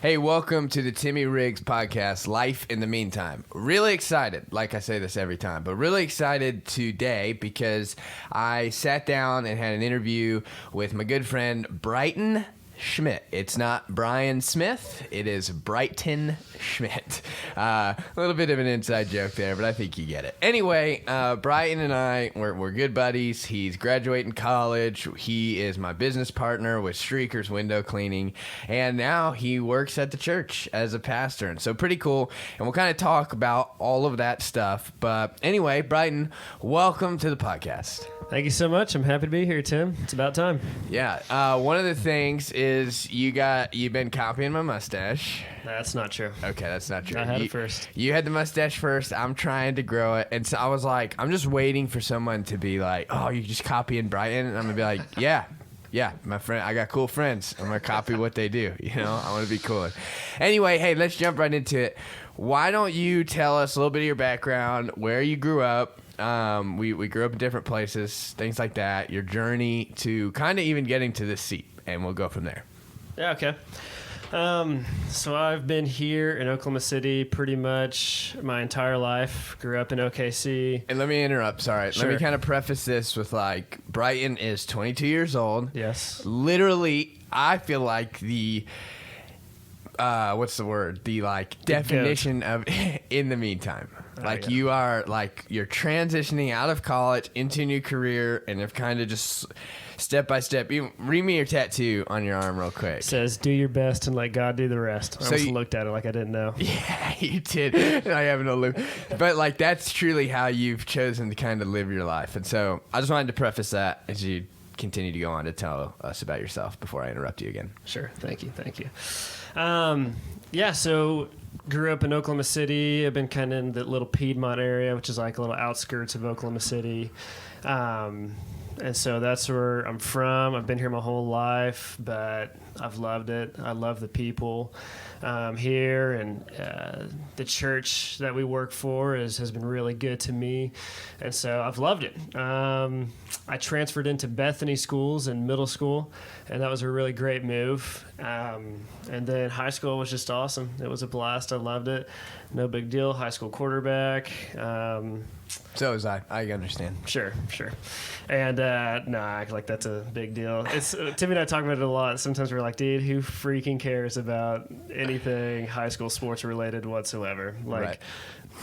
Hey, welcome to the Timmy Riggs podcast, Life in the Meantime. Really excited, like I say this every time, but really excited today because I sat down and had an interview with my good friend Bryton Schmitt. It's not Brian Smith, it is Bryton Schmitt. A little bit of an inside joke there, but I think you get it. Anyway, Bryton and I, we're good buddies. He's graduating college. He is my business partner with Streaker's Window Cleaning, and now he works at the church as a pastor, and so pretty cool. And we'll kind of talk about all of that stuff. But anyway, Bryton, welcome to the podcast. Thank you so much. I'm happy to be here, Tim. It's about time. Yeah. One of the things is you've been copying my mustache. That's not true. Okay, that's not true. I had it first. You had the mustache first. I'm trying to grow it. And so I was like, I'm just waiting for someone to be like, oh, you're just copying Bryton? And I'm going to be like, yeah, my friend, I got cool friends. I'm going to copy what they do. You know, I want to be cool. Anyway, hey, let's jump right into it. Why don't you tell us a little bit of your background, where you grew up? We grew up in different places, things like that, your journey to kind of even getting to this seat, and we'll go from there. Yeah, okay. So I've been here in Oklahoma City pretty much my entire life. Grew up in OKC. And let me interrupt, sorry. Sure. Let me kind of preface this with like, Bryton is 22 years old. Yes. Literally, I feel like the... what's the word? The like definition of in the meantime. Like you are like you're transitioning out of college into a new career and have kind of just step by step. You read me your tattoo on your arm real quick. It says, do your best and let God do the rest. I So almost looked at it like I didn't know. Yeah, you did. I have no loop. But like that's truly how you've chosen to kind of live your life. And so I just wanted to preface that as you continue to go on to tell us about yourself before I interrupt you again. Sure. Thank you. Yeah, so grew up in Oklahoma City. I've been kind of in the little Piedmont area, which is like a little outskirts of Oklahoma City. And so that's where I'm from. I've been here my whole life, but I've loved it. I love the people here, and the church that we work for has been really good to me, and so I've loved it. I transferred into Bethany schools in middle school, and that was a really great move. And then high school was just awesome. It was a blast. I loved it. No big deal. High school quarterback. So was I. I understand. Sure. And no, I act like that's a big deal. It's Timmy and I talk about it a lot. Sometimes we're like, dude, who freaking cares about anything high school sports related whatsoever? Like, right.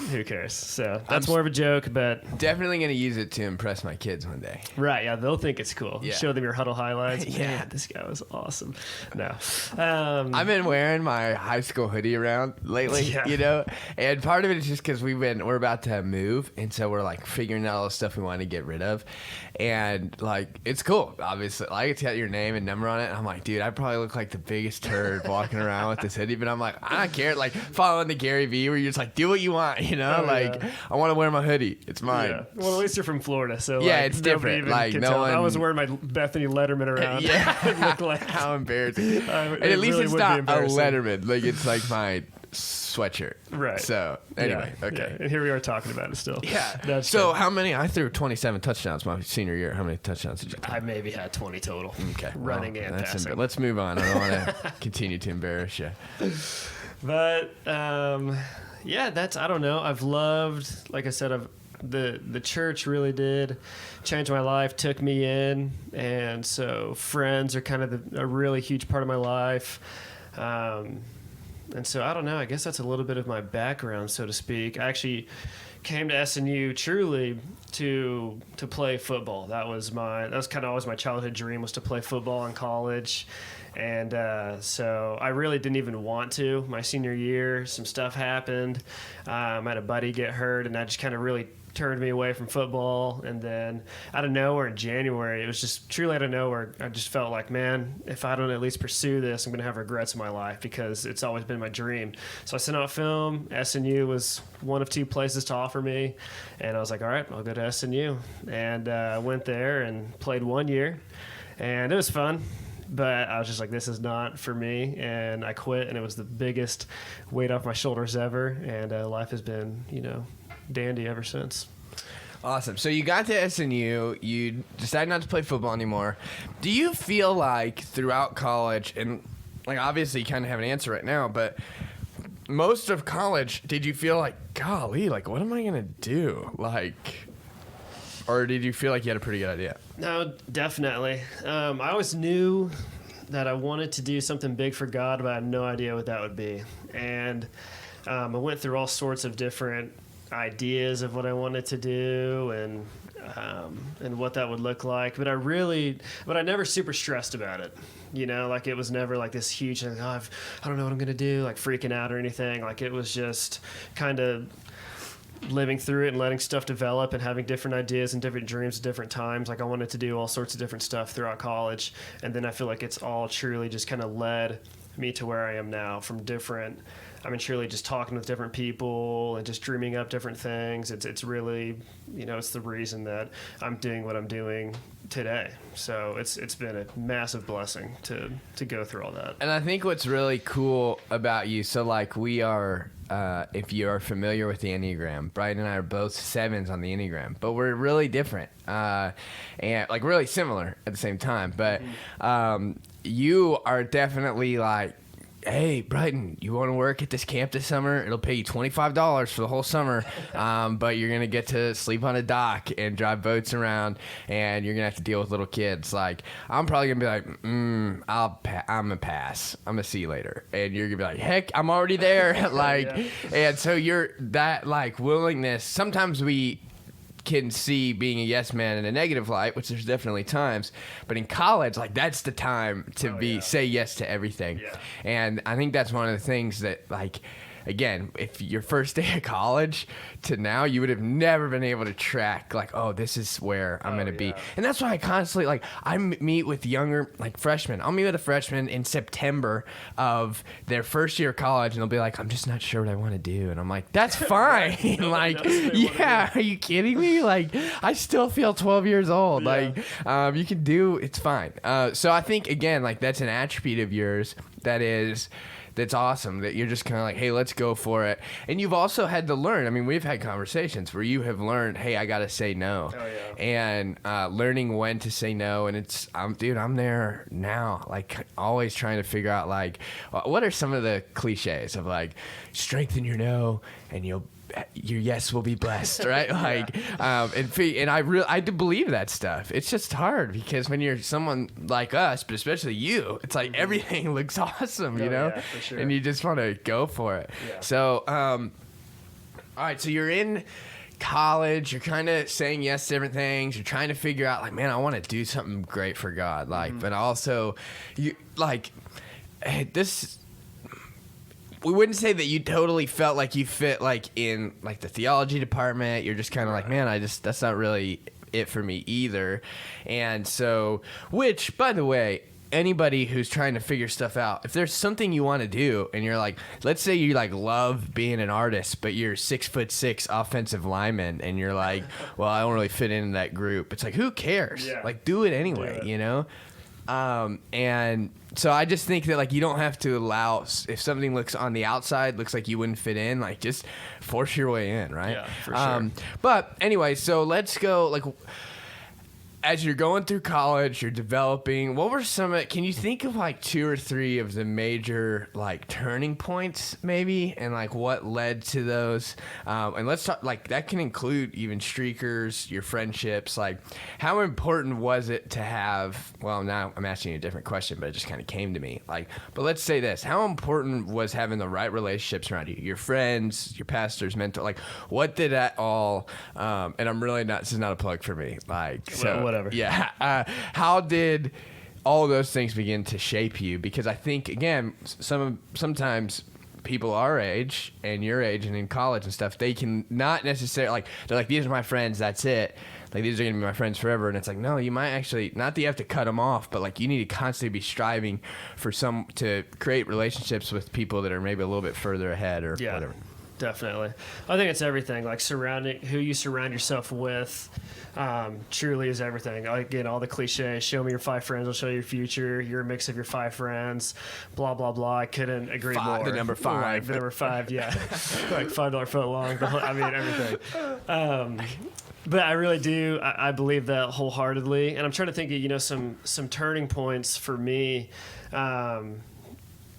Who cares? So that's more of a joke, but Definitely going to use it to impress my kids one day. right, yeah, they'll think it's cool. Yeah. Show them your huddle highlights. Yeah. Man, this guy was awesome. No, I've been wearing my high school hoodie around lately, Yeah. you know, and part of it is just because we're about to move, and so we're like figuring out all the stuff we want to get rid of, and like it's cool, obviously. Like it's got your name and number on it, and I'm like, dude, I probably look like the biggest turd walking around with this hoodie, but I'm like, I don't care. Like following the Gary Vee, where you're just like, do what you want, you know, Oh, like yeah. I want to wear my hoodie, it's mine. yeah. Well, at least you're from Florida, so Yeah, like, it's nobody different. even Like, can no tell. one- I was wearing my Bethany Letterman around. Yeah, It looked like how embarrassing. And it at least really it's would be not a embarrassing. Letterman, like it's like my sweatshirt. Right. So anyway, Yeah, okay. yeah. And here we are talking about it still. Yeah. That's So good. how many? I threw 27 touchdowns my senior year. How many touchdowns did you throw? I maybe had 20 total. Okay. Running well, and that's passing. Let's move on. I don't want to continue to embarrass you. But yeah, I don't know. I've loved, like I said, the church really did change my life, took me in, and so friends are kind of a really huge part of my life. And so I don't know. I guess that's a little bit of my background, so to speak. I actually came to SNU truly to play football. That was kind of always my childhood dream, was to play football in college. And so I really didn't even want to. My senior year, some stuff happened. I had a buddy get hurt, and that just kind of really turned me away from football. And then out of nowhere in January, it was just truly out of nowhere, I just felt like, man, if I don't at least pursue this, I'm going to have regrets in my life, because it's always been my dream. So I sent out film. SNU was one of two places to offer me, and I was like, all right, I'll go to SNU. And I went there and played 1 year, and it was fun. But I was just like, this is not for me, and I quit, and it was the biggest weight off my shoulders ever, and life has been, dandy ever since. Awesome. So you got to SNU. You decided not to play football anymore. Do you feel like throughout college, and like obviously you kind of have an answer right now, but most of college, did you feel like, golly, like what am I gonna do? Like, or did you feel like you had a pretty good idea? No, definitely. I always knew that I wanted to do something big for God, but I had no idea what that would be. And I went through all sorts of different ideas of what I wanted to do and what that would look like. But I never super stressed about it. You know, like it was never like this huge, like, I don't know what I'm going to do, like freaking out or anything. Like it was just kind of living through it and letting stuff develop and having different ideas and different dreams at different times. Like I wanted to do all sorts of different stuff throughout college. And then I feel like it's all truly just kind of led me to where I am now truly just talking with different people and just dreaming up different things. It's really, it's the reason that I'm doing what I'm doing today. So it's been a massive blessing to go through all that. And I think what's really cool about you, so like we are, if you are familiar with the Enneagram, Bryton and I are both 7s on the Enneagram, but we're really different and like really similar at the same time. But you are definitely like, hey, Bryton, you want to work at this camp this summer? It'll pay you $25 for the whole summer, but you're going to get to sleep on a dock and drive boats around, and you're going to have to deal with little kids. Like, I'm probably going to be like, I'm going to pass. I'm going to see you later. And you're going to be like, heck, I'm already there. Like, and so you're that, like, willingness. Sometimes we can see being a yes man in a negative light, which there's definitely times, but in college, like that's the time to say yes to everything. And I think that's one of the things that, like, again, if your first day of college to now, you would have never been able to track, like, oh, this is where I'm going to be. And that's why I constantly, like, I meet with younger, like, freshmen. I'll meet with a freshman in September of their first year of college, and they'll be like, I'm just not sure what I want to do. And I'm like, that's fine. Like, yeah, are you kidding me? Like, I still feel 12 years old. Like, you can do, it's fine. So I think, again, like, that's an attribute of yours that's awesome, that you're just kind of like, hey, let's go for it. And you've also had to learn. I mean, we've had conversations where you have learned, hey, I got to say no. And learning when to say no. And I'm there now, like always trying to figure out, like, what are some of the cliches of like, strengthen your no and your yes will be blessed, right? Like, and I do believe that stuff. It's just hard because when you're someone like us, but especially you, it's like everything looks awesome, you know? Yeah, for sure. And you just want to go for it. So, all right, so you're in college, you're kind of saying yes to different things, you're trying to figure out, like, man, I want to do something great for God, like, but also, you, like, hey, this... We wouldn't say that you totally felt like you fit, like, in, like, the theology department. You're just kind of like, man, that's not really it for me either. And so, which, by the way, anybody who's trying to figure stuff out, if there's something you want to do and you're like, let's say you, like, love being an artist, but you're 6'6" offensive lineman and you're like, well, I don't really fit into that group. It's like, who cares? Like, do it anyway, you know? And so I just think that, like, you don't have to allow, if something looks on the outside, looks like you wouldn't fit in, like, just force your way in, right? Yeah, for sure. But anyway, so let's go, like, as you're going through college, you're developing, what were can you think of like 2 or 3 of the major like turning points maybe, and like what led to those? And let's talk, like, that can include even streakers, your friendships, like how important was it to have, well, now I'm asking you a different question, but it just kind of came to me, like, but let's say this, how important was having the right relationships around you, your friends, your pastors, mentor, like what did that all, and I'm really not, this is not a plug for me, like, so. Whatever. Yeah. How did all those things begin to shape you? Because I think, again, sometimes people our age and your age and in college and stuff, they can not necessarily, like, they're like, these are my friends, that's it. Like, these are going to be my friends forever. And it's like, no, you might actually, not that you have to cut them off, but like you need to constantly be striving to create relationships with people that are maybe a little bit further ahead or whatever. Definitely. I think it's everything. Like who you surround yourself with truly is everything. Again, all the cliches, show me your 5 friends, I'll show you your future. You're a mix of your 5 friends, blah, blah, blah. I couldn't agree more. The number 5. Like, the number 5, yeah. Like $5 foot long. Everything. But I really do. I believe that wholeheartedly. And I'm trying to think of, some turning points for me.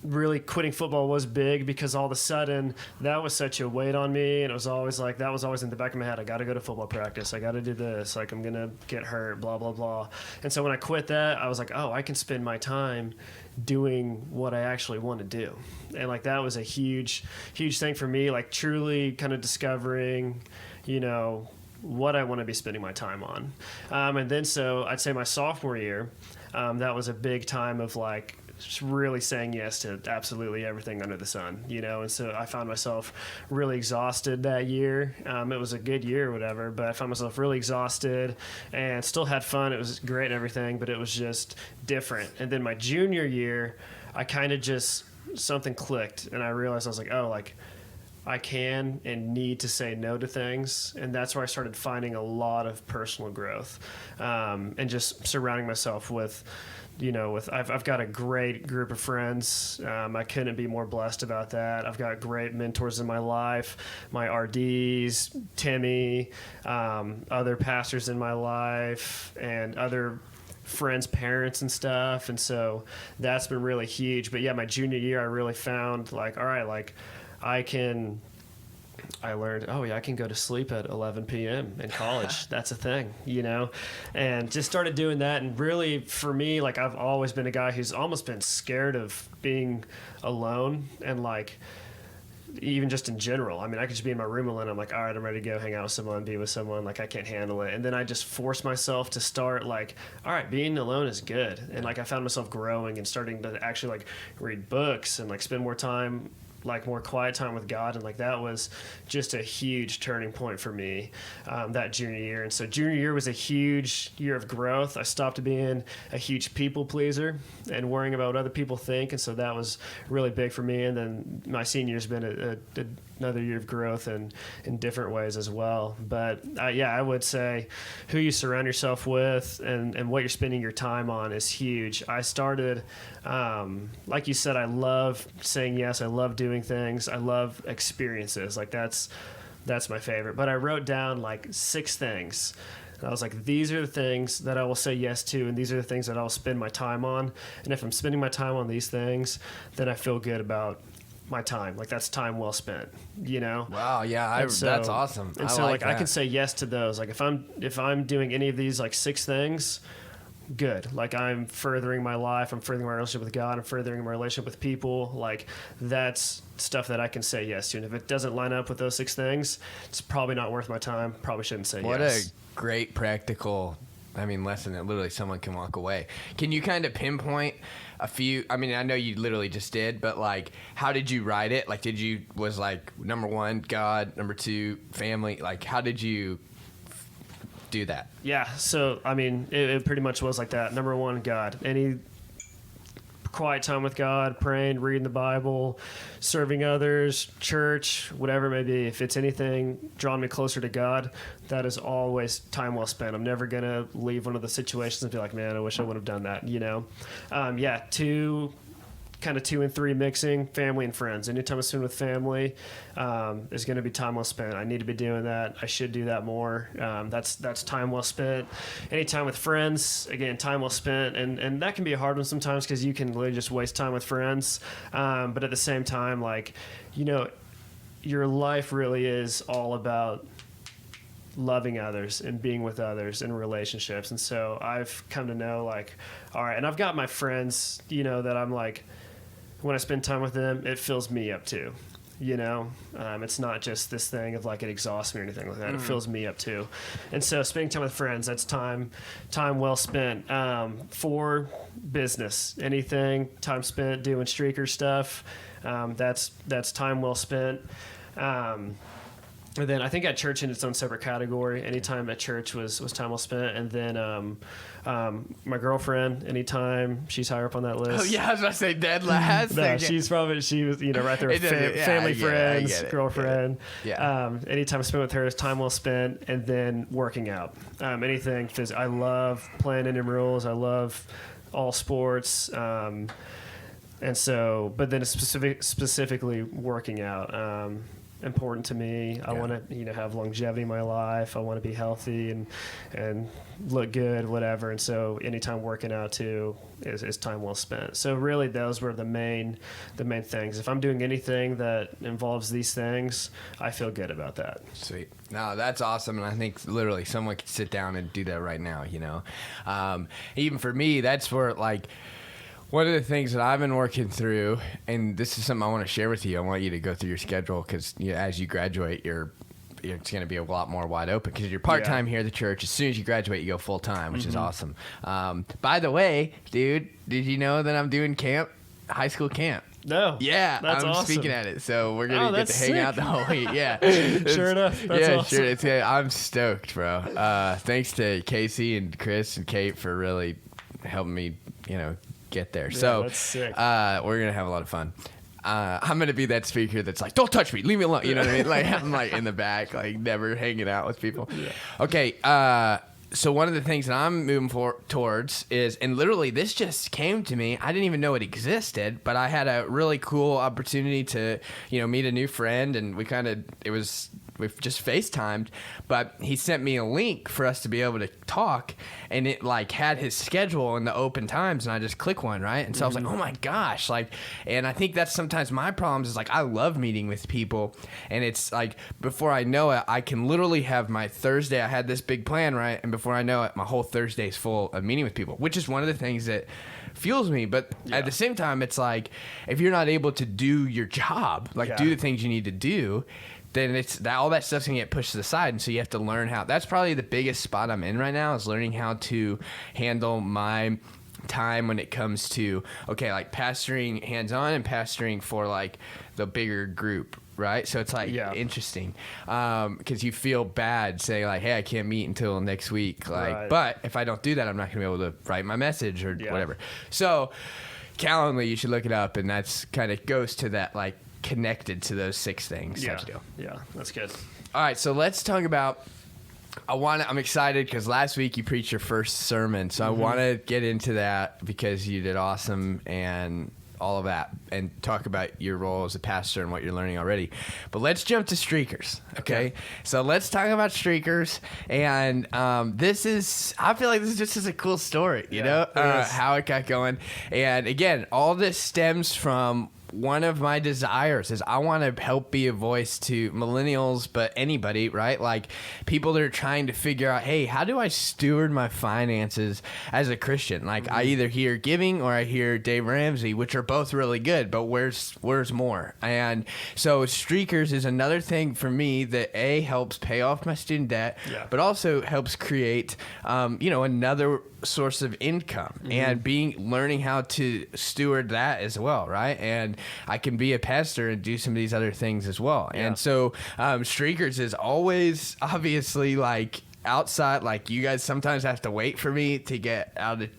really quitting football was big because all of a sudden that was such a weight on me, and it was always like that was always in the back of my head. I got to go to football practice. I got to do this. Like I'm gonna get hurt. Blah blah blah. And so when I quit that, I was like, oh, I can spend my time doing what I actually want to do, and like that was a huge thing for me. Like truly kind of discovering, what I want to be spending my time on. And then so I'd say my sophomore year, that was a big time of like just really saying yes to absolutely everything under the sun, and so I found myself really exhausted that year. It was a good year or whatever, but I found myself really exhausted and still had fun. It was great and everything, but it was just different. And then my junior year, I kind of just, something clicked and I realized I was like, oh, like I can and need to say no to things. And that's where I started finding a lot of personal growth, and just surrounding myself with, I've got a great group of friends. I couldn't be more blessed about that. I've got great mentors in my life, my RDs, Timmy, other pastors in my life, and other friends' parents and stuff. And so that's been really huge. But yeah, my junior year, I really found like, all right, like I learned, oh yeah, I can go to sleep at 11 p.m. in college. That's a thing, and just started doing that. And really for me, like I've always been a guy who's almost been scared of being alone, and like even just in general. I mean, I could just be in my room alone. I'm like, all right, I'm ready to go hang out with someone, be with someone. Like I can't handle it. And then I just forced myself to start like, all right, being alone is good. And like I found myself growing and starting to actually like read books and like spend more time, like more quiet time with God. And like that was just a huge turning point for me, that junior year. And so junior year was a huge year of growth. I stopped being a huge people pleaser and worrying about what other people think. And so that was really big for me. And then my senior year's been another year of growth and in different ways as well. But yeah, I would say who you surround yourself with and what you're spending your time on is huge. I started, like you said, I love saying yes. I love doing things. I love experiences. Like that's my favorite. But I wrote down like 6 things. And I was like, these are the things that I will say yes to, and these are the things that I'll spend my time on. And if I'm spending my time on these things, then I feel good about my time. Like that's time well spent, Wow, yeah, that's awesome. And so like I can say yes to those. Like if I'm doing any of these like 6 things, good. Like I'm furthering my life, I'm furthering my relationship with God, I'm furthering my relationship with people. Like that's stuff that I can say yes to. And if it doesn't line up with those 6 things, it's probably not worth my time. Probably shouldn't say yes. What a great practical lesson that literally someone can walk away. Can you kind of pinpoint a few? I mean, I know you literally just did, but like, how did you write it? Like, was like number 1, God, number 2, family? Like, how did you do that? Yeah. So, I mean, it pretty much was like that. Number 1, God. Any quiet time with God, praying, reading the Bible, serving others, church, whatever it may be. If it's anything drawing me closer to God, that is always time well spent. I'm never going to leave one of the situations and be like, man, I wish I would have done that, Yeah, 2 and 3 mixing, family and friends. Anytime I spend with family, is going to be time well spent. I need to be doing that. I should do that more. That's time well spent. Anytime with friends, again, time well spent. And that can be a hard one sometimes because you can literally just waste time with friends. But at the same time, like, your life really is all about loving others and being with others in relationships. And so I've come to know like, all right, and I've got my friends, that I'm like, when I spend time with them, it fills me up too. It's not just this thing of like it exhausts me or anything like that. It fills me up too. And so spending time with friends, that's time well spent. For business, anything, time spent doing streaker stuff, that's time well spent. And then I think at church in its own separate category, anytime at church was time well spent. And then my girlfriend, anytime she's higher up on that list. Oh yeah, I was about to say dead last. No, she was right there with family, friends, girlfriend. Yeah. Anytime I spent with her is time well spent. And then working out. Anything, because I love playing Indian rules. I love all sports. And so, but then it's specifically working out. important to me. I want to, have longevity in my life. I want to be healthy and look good, whatever. And so anytime working out too is time well spent. So really those were the main things. If I'm doing anything that involves these things, I feel good about that. Sweet. No, that's awesome. And I think literally someone could sit down and do that right now, even for me, that's where like, one of the things that I've been working through, and this is something I want to share with you. I want you to go through your schedule because as you graduate, it's going to be a lot more wide open because you're part-time here at the church. As soon as you graduate, you go full-time, which is awesome. By the way, dude, did you know that I'm doing high school camp? No. Yeah, that's I'm awesome. speaking at it, so we're going to get to hang out the whole week. Yeah. Sure enough. That's awesome. Sure. I'm stoked, bro. Thanks to Casey and Chris and Kate for really helping me, get there. Yeah, so that's sick. We're gonna have a lot of fun. I'm gonna be that speaker that's like, don't touch me, leave me alone, you know what I mean? Like I'm like in the back, like never hanging out with people. Okay, so one of the things that I'm moving towards is, and literally this just came to me, I didn't even know it existed, but I had a really cool opportunity to meet a new friend, and we've just FaceTimed, but he sent me a link for us to be able to talk, and it like had his schedule and the open times, and I just click one, right? And so I was like, oh my gosh, and I think that's sometimes my problems is like, I love meeting with people, and it's like, before I know it, I can literally have my Thursday, I had this big plan, right? And before I know it, my whole Thursday is full of meeting with people, which is one of the things that fuels me. But at the same time, it's like, if you're not able to do your job, do the things you need to do, then all that stuff's gonna get pushed to the side, and so you have to learn how. That's probably the biggest spot I'm in right now, is learning how to handle my time when it comes to like pastoring hands-on and pastoring for like the bigger group, right? So it's like interesting because you feel bad saying like, hey, I can't meet until next week, but if I don't do that, I'm not gonna be able to write my message or whatever. So Calendly, you should look it up, and that's kind of goes to that like connected to those 6 things type of deal. Yeah, that's good. All right, so let's talk about, I'm excited because last week you preached your first sermon, so I want to get into that because you did awesome and all of that, and talk about your role as a pastor and what you're learning already. But let's jump to streakers, okay? So let's talk about streakers, and I feel like this is a cool story, you know, how it got going. And again, all this stems from one of my desires is I want to help be a voice to millennials, but anybody, right? Like people that are trying to figure out, hey, how do I steward my finances as a Christian? Like I either hear giving or I hear Dave Ramsey, which are both really good, but where's more? And so streakers is another thing for me that helps pay off my student debt, but also helps create, another source of income and learning how to steward that as well, right? And I can be a pastor and do some of these other things as well. And so streakers is always obviously like outside, like you guys sometimes have to wait for me to get out of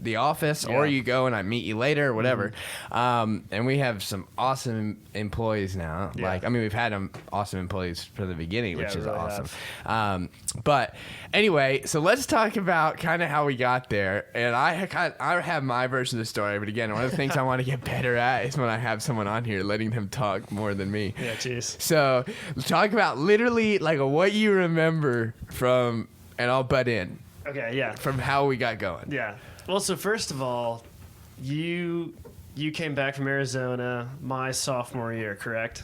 the office or you go and I meet you later or whatever. And we have some awesome employees now. We've had awesome employees from the beginning, which is really awesome. But anyway, so let's talk about kind of how we got there. And I have my version of the story, but again, one of the things I want to get better at is when I have someone on here, letting them talk more than me. Yeah, jeez. So let's talk about literally like what you remember from, and I'll butt in. Okay, yeah. From how we got going. Yeah. Well, so first of all, you came back from Arizona my sophomore year, correct?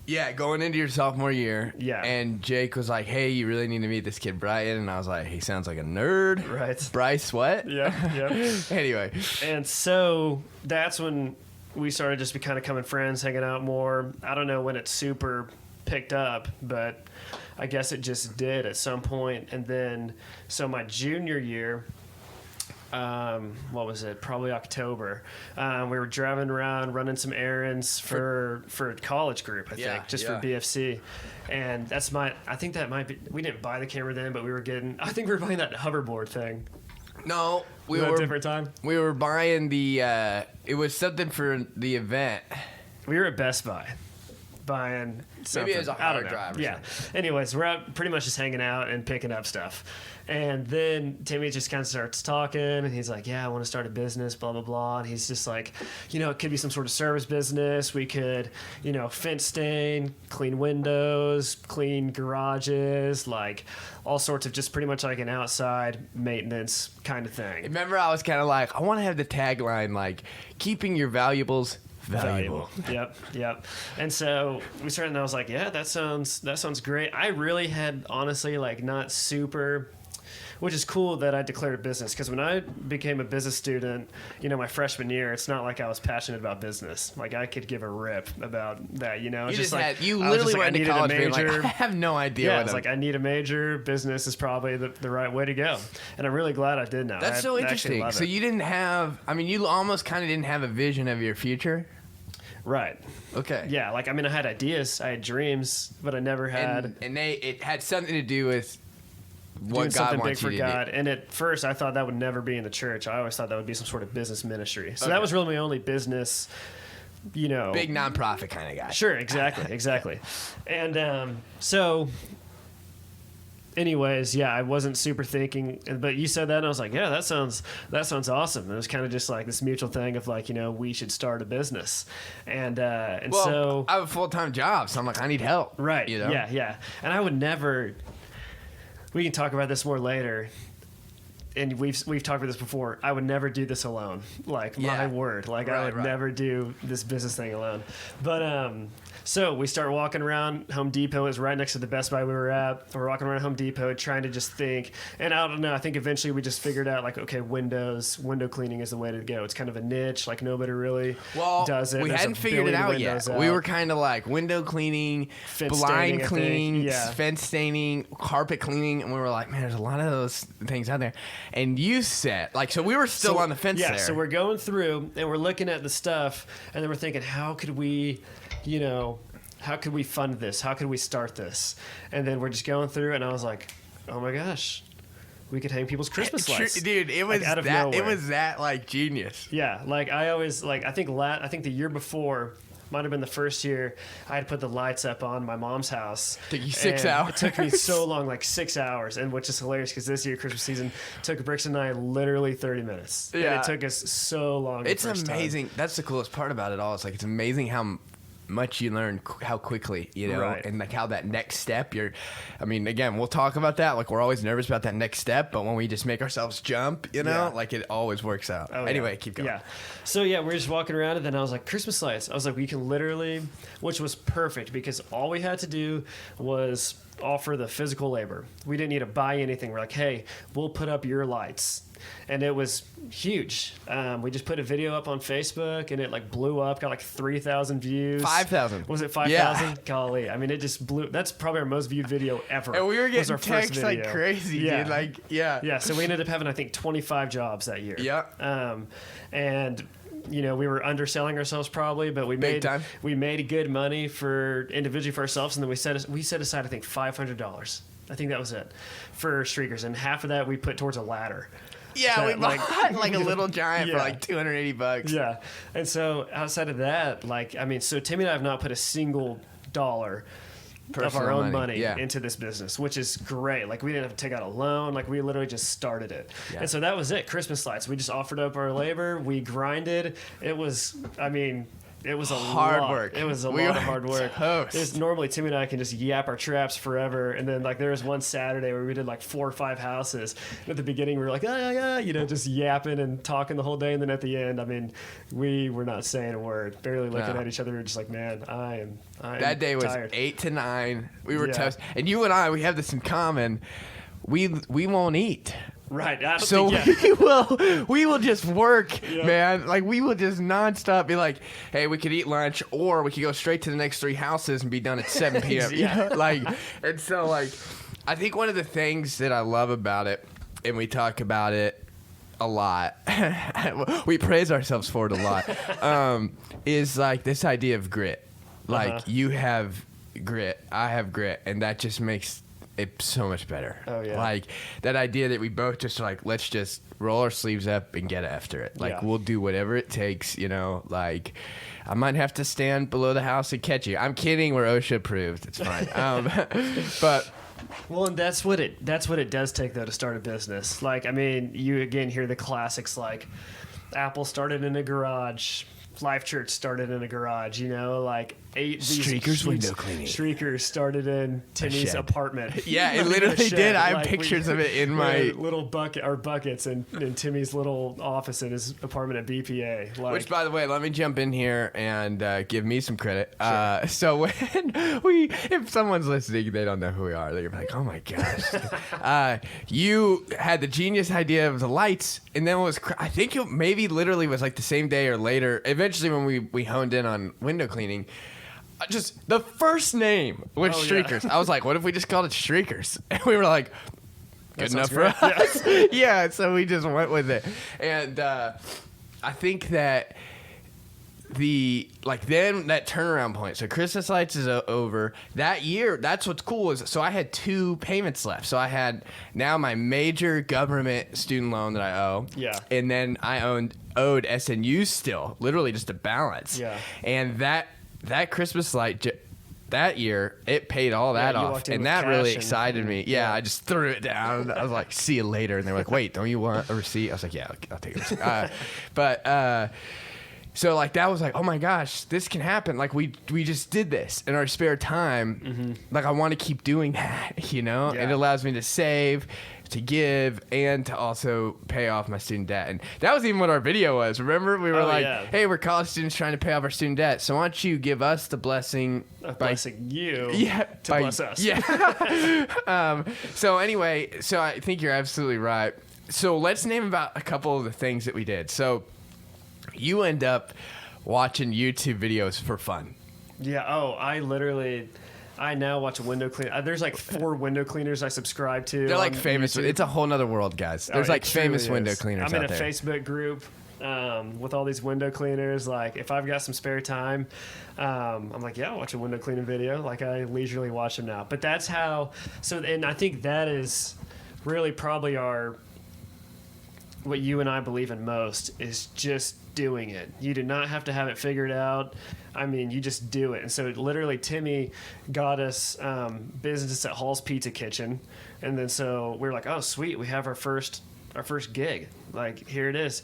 Yeah, going into your sophomore year. Yeah. And Jake was like, hey, you really need to meet this kid, Bryton. And I was like, he sounds like a nerd. Right. Bryce what? Yeah. Anyway. And so that's when we started just becoming friends, hanging out more. I don't know when it super picked up, but I guess it just did at some point. And then, so my junior year, what was it? Probably October. We were driving around, running some errands for a college group, I think, for BFC. And I think that might be, we didn't buy the camera then, but I think we were buying that hoverboard thing. No, we were a different time. We were buying it was something for the event. We were at Best Buy buying something. Maybe it was a I don't hard know. drive or Yeah. Anyways, we're out pretty much just hanging out and picking up stuff. And then Timmy just kind of starts talking, and he's like, yeah, I want to start a business, blah, blah, blah. And he's just like, it could be some sort of service business. We could, fence stain, clean windows, clean garages, like all sorts of just pretty much like an outside maintenance kind of thing. Remember, I was kind of like, I want to have the tagline, like, keeping your valuables valuable. Yep. And so we started, and I was like, yeah, that sounds great. I really had, honestly, like, not super... Which is cool that I declared a business, because when I became a business student, my freshman year, it's not like I was passionate about business. Like, I could give a rip about that, You It's just like, had, you I was literally just like, went I to needed a college being like, major. I have no idea. Yeah, it's like, I need a major. Business is probably the right way to go. And I'm really glad I did now. That's so interesting. So you didn't have, you almost kind of didn't have a vision of your future? Right. Okay. Yeah, like, I had ideas, I had dreams, but I never had... And it had something to do with what doing God something big wants for you God. to do. And at first, I thought that would never be in the church. I always thought that would be some sort of business ministry. So that was really my only business, Big nonprofit kind of guy. Sure, exactly. And so, anyways, yeah, I wasn't super thinking, but you said that, and I was like, yeah, that sounds awesome. And it was kind of just like this mutual thing of like, we should start a business. And so I have a full-time job, so I'm like, I need help. Right. Yeah. And I would never. We can talk about this more later, and we've talked about this before. I would never do this alone. Like, my word. Like, I would never do this business thing alone. But so we start walking around Home Depot. It was right next to the Best Buy we were at. We're walking around Home Depot trying to just think. And I don't know. I think eventually we just figured out, like, okay, window cleaning is the way to go. It's kind of a niche. Like, nobody really does it. We There's hadn't figured it out yet. out. We were kind of like window cleaning, Fence blind staining, cleaning, fence staining, carpet cleaning. And we were like, man, there's a lot of those things out there. And you said, like, so we were still on the fence there. Yeah, so we're going through, and we're looking at the stuff, and then we're thinking, how could we, how could we fund this? How could we start this? And then we're just going through, and I was like, oh my gosh, we could hang people's Christmas lights. Dude, it was like, out of that. nowhere. It was that like genius. Yeah, like I always like. I think the year before might have been the first year I had put the lights up on my mom's house. Took you 6 hours. It took me so long, like 6 hours, and which is hilarious because this year Christmas season took Bricks and I literally 30 minutes. Yeah, and it took us so long. It's amazing. That's the coolest part about it all. It's like it's amazing how much you learn, how quickly, right. And like how that next step, again, we'll talk about that. Like we're always nervous about that next step, but when we just make ourselves jump, like it always works out. Anyway, keep going. Yeah. So yeah, we're just walking around, and then I was like, Christmas lights. I was like, we can literally, which was perfect because all we had to do was offer the physical labor. We didn't need to buy anything. We're like, hey, we'll put up your lights. And it was huge. We just put a video up on Facebook, and it like blew up, got like 3,000 views. 5,000. Was it 5,000? Yeah. Golly. It just blew. That's probably our most viewed video ever. And we were getting our texts like crazy, dude. Like, yeah. Yeah, so we ended up having, I think, 25 jobs that year. Yeah. And we were underselling ourselves probably, but we made good money individually for ourselves, and then we set aside, I think, $500. I think that was it for streakers, and half of that we put towards a ladder. Yeah, we bought like a little giant for like $280. Yeah, and so outside of that, so Timmy and I have not put a single dollar of our own money into this business, which is great. Like, we didn't have to take out a loan. Like, we literally just started it. Yeah. And so that was it. Christmas lights. We just offered up our labor. We grinded. It was, it was hard work. It was a lot of hard work. Toast. Normally, Timmy and I can just yap our traps forever. And then, there was one Saturday where we did, 4 or 5 houses. And at the beginning, we were like, just yapping and talking the whole day. And then at the end, we were not saying a word, barely looking at each other. We were just like, man, I am that day was tired. 8 to 9. We were toast. And you and I, we have this in common. We won't eat. Right. We will just work, man. Like, we will just nonstop be like, hey, we could eat lunch, or we could go straight to the next 3 houses and be done at 7 p.m. And so, I think one of the things that I love about it, and we talk about it a lot, we praise ourselves for it a lot, is this idea of grit. You have grit, I have grit, and that just makes it's so much better. Oh, yeah. Like that idea that we both just like, let's just roll our sleeves up and get after it. Like we'll do whatever it takes, you know, like I might have to stand below the house and catch you. I'm kidding. We're OSHA approved. It's fine. But well, and that's what it does take though to start a business. Like, I mean, you again hear the classics like Apple started in a garage, Life Church started in a garage, you know, like Streakers window cleaning. Streakers started in Timmy's apartment. Yeah, it literally did. I have pictures of it in my little buckets in Timmy's little office in his apartment at BPA. Like, which, by the way, let me jump in here and give me some credit. Sure. So when if someone's listening, they don't know who we are. They're like, oh my gosh. You had the genius idea of the lights, and then I think it maybe literally was like the same day or later. Eventually, when we honed in on window cleaning, just the first name was Streakers. Yeah. I was like, what if we just called it Streakers? And we were like, good enough for us. Yeah, so we just went with it. And I think that then that turnaround point. So Christmas lights is over. That year, that's what's cool is, so I had 2 payments left. So I had now my major government student loan that I owe. Yeah. And then I owed SNU still, literally just a balance. Yeah. And that Christmas light that year, it paid all that off, and that really excited me. Yeah, I just threw it down. I was like, "See you later," and they were like, "Wait, don't you want a receipt?" I was like, "Yeah, I'll take a receipt." So like that was like, oh my gosh, this can happen. Like we just did this in our spare time. Mm-hmm. Like I want to keep doing that, you know. Yeah. It allows me to save, to give, and to also pay off my student debt. And that was even what our video was. Remember, we were hey, we're college students trying to pay off our student debt. So why don't you give us the blessing of blessing you to bless us? Yeah. So anyway, so I think you're absolutely right. So let's name about a couple of the things that we did. So you end up watching YouTube videos for fun. Yeah. Oh, I now watch a window cleaner. There's like 4 window cleaners I subscribe to. They're like famous. YouTube. It's a whole nother world, guys. There's like famous window cleaners out there. I'm in a Facebook group with all these window cleaners. Like if I've got some spare time, I'm like, yeah, I'll watch a window cleaning video. Like I leisurely watch them now. But that's how. So, and I think that is really probably what you and I believe in most is just doing it. You do not have to have it figured out. I mean, you just do it. And so literally Timmy got us business at Hall's Pizza Kitchen. And then so we were like, oh, sweet. We have our first gig. Like, here it is.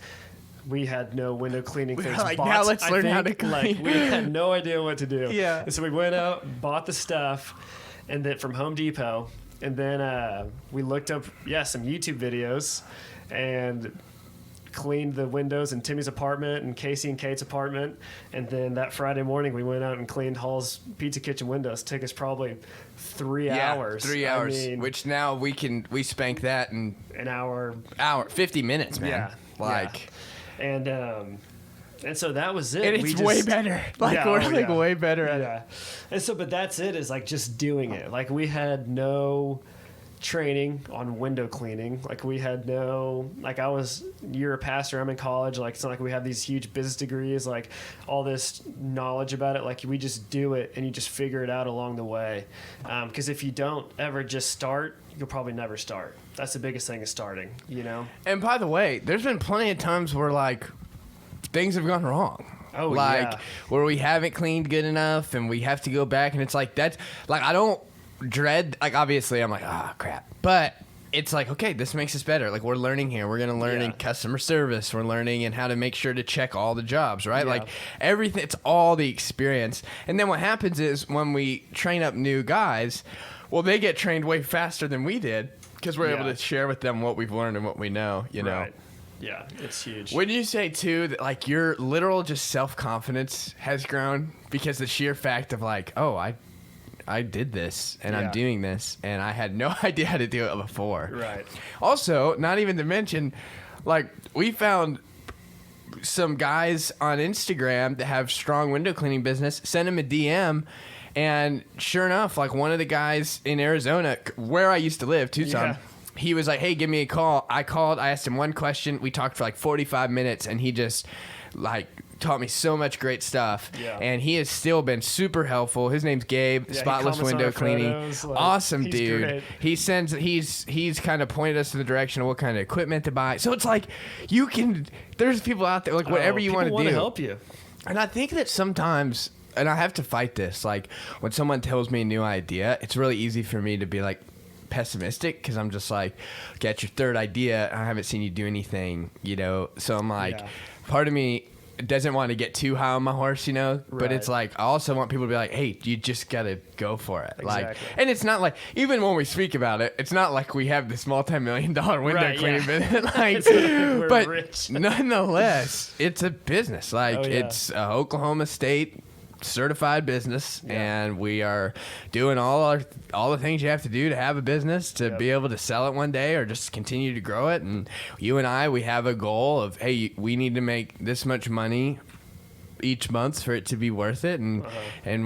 We had no window cleaning things. Like, now let's learn how to clean. Like, we had no idea what to do. Yeah. And so we went out, bought the stuff, and then from Home Depot. And then we looked up, some YouTube videos and cleaned the windows in Timmy's apartment and Casey and Kate's apartment. And then that Friday morning, we went out and cleaned Hall's Pizza Kitchen windows. It took us probably 3 hours. 3 hours, I mean, which now we spank that in an hour, 50 minutes, man. Yeah. Like, yeah. And so that was it. And it's way better. Like, we're way better at it. And so, but that's it, is like just doing it. Like, we had no training on window cleaning. Like, we had no, like, you're a pastor, I'm in college. Like, it's not like we have these huge business degrees, like all this knowledge about it. Like, we just do it and you just figure it out along the way. Because if you don't ever just start, you'll probably never start. That's the biggest thing, is starting, you know? And by the way, there's been plenty of times where, like, things have gone wrong. Oh, like, where we haven't cleaned good enough and we have to go back, and it's like, that's like, I don't dread, like, obviously I'm like, crap, but it's like, okay, this makes us better. Like, we're learning here. We're gonna learn in customer service. We're learning in how to make sure to check all the jobs, right? Like, everything, it's all the experience. And then what happens is when we train up new guys, well, they get trained way faster than we did, because we're able to share with them what we've learned and what we know, you know? Yeah, it's huge. Wouldn't you say, too, that, like, your literal just self-confidence has grown because the sheer fact of, like, oh, I did this, and I'm doing this, and I had no idea how to do it before. Right. Also, not even to mention, like, we found some guys on Instagram that have strong window cleaning business, send them a DM, and sure enough, like, one of the guys in Arizona, where I used to live, Tucson, he was like, hey, give me a call. I called. I asked him one question. We talked for like 45 minutes, and he just, like, taught me so much great stuff, Yeah. and he has still been super helpful. His name's Gabe, Yeah, he Spotless comments on Window our Cleaning. photos, like, Awesome he's dude. great. He's kind of pointed us in the direction of what kind of equipment to buy. So it's like there's people out there, like whatever you want to do. People want to help you. And I think that sometimes, and I have to fight this, like when someone tells me a new idea, it's really easy for me to be like pessimistic because I'm just like, get your third idea. I haven't seen you do anything, So I'm like, part of me doesn't want to get too high on my horse, but Right. it's like I also want people to be like, hey, you just gotta go for it. Like, Exactly. and it's not like, even when we speak about it, it's not like we have this multi-million-dollar window Right, cleaning yeah. business. Like, It's not like we're but rich. nonetheless, it's a business. Like, Oh, yeah. it's Oklahoma State certified business, and we are doing all the things you have to do to have a business to be able to sell it one day or just continue to grow it. And you and I, we have a goal of, hey, we need to make this much money each month for it to be worth it, and